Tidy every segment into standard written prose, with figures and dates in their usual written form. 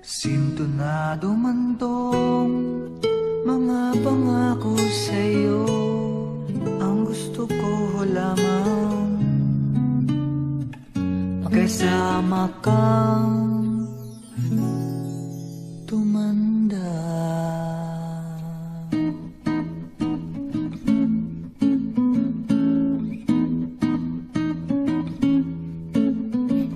Sintonado man tong mga pangako sa'yo, ang gusto ko lamang magkasama kang tumanda.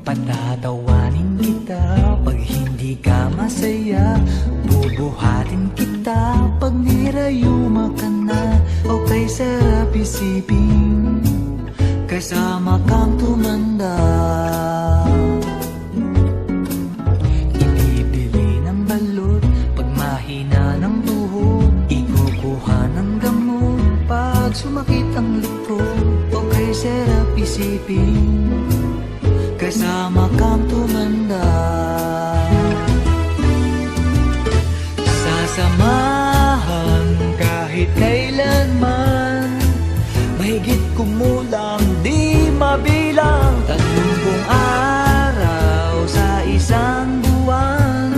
Patatawanin kita pag hindi ka masaya, bubuhatin kita pag nirayuma ka na. Okay, sarap isipin kasama kang tumanda. Ibibili ng balot pag mahina ng tuhod, ikukuha ng gamot pag sumakit ang likod. Okay, sarap isipin kasama kang tumanda. Sasamahan kahit kailanman, mahigit kumulang di mabilang, 30 araw sa isang buwan,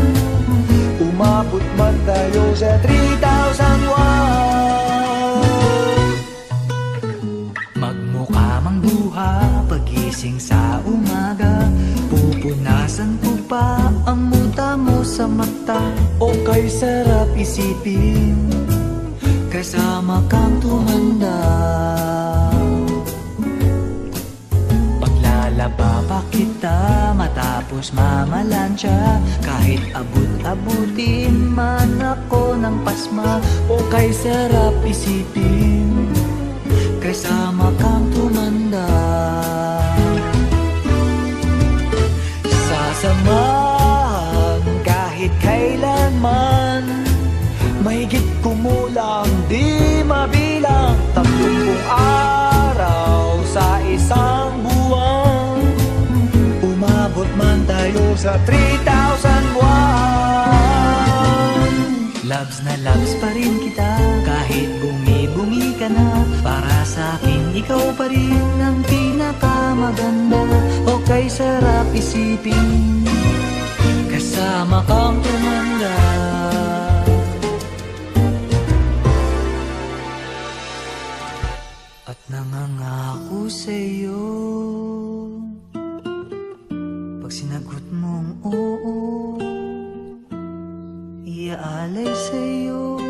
umabot man tayo sa 3,000 won. Magmukha mang duha pagising sa umaga, pupunasan ko pa ang muta mo sa mata. Okay, sarap isipin kasama kang tumanda. Paglalaba pa kita matapos mamalansya, kahit abut-abutin man ako ng pasma. Okay, sarap isipin kasama kang tumanda. Sasamahan kahit kailanman, mahigit kumulang di mabilang, 30 araw sa isang buwan, umabot man tayo sa 3,000 won. Loves na loves pa rin kita kahit bumi-bumi ka na, para sa akin ikaw pa rin ang pinakamaganda. Okay, sarap isipin kasama kang tumanda. At nangangako sa'yo, pag sinagot mong oo, iaalay sa'yo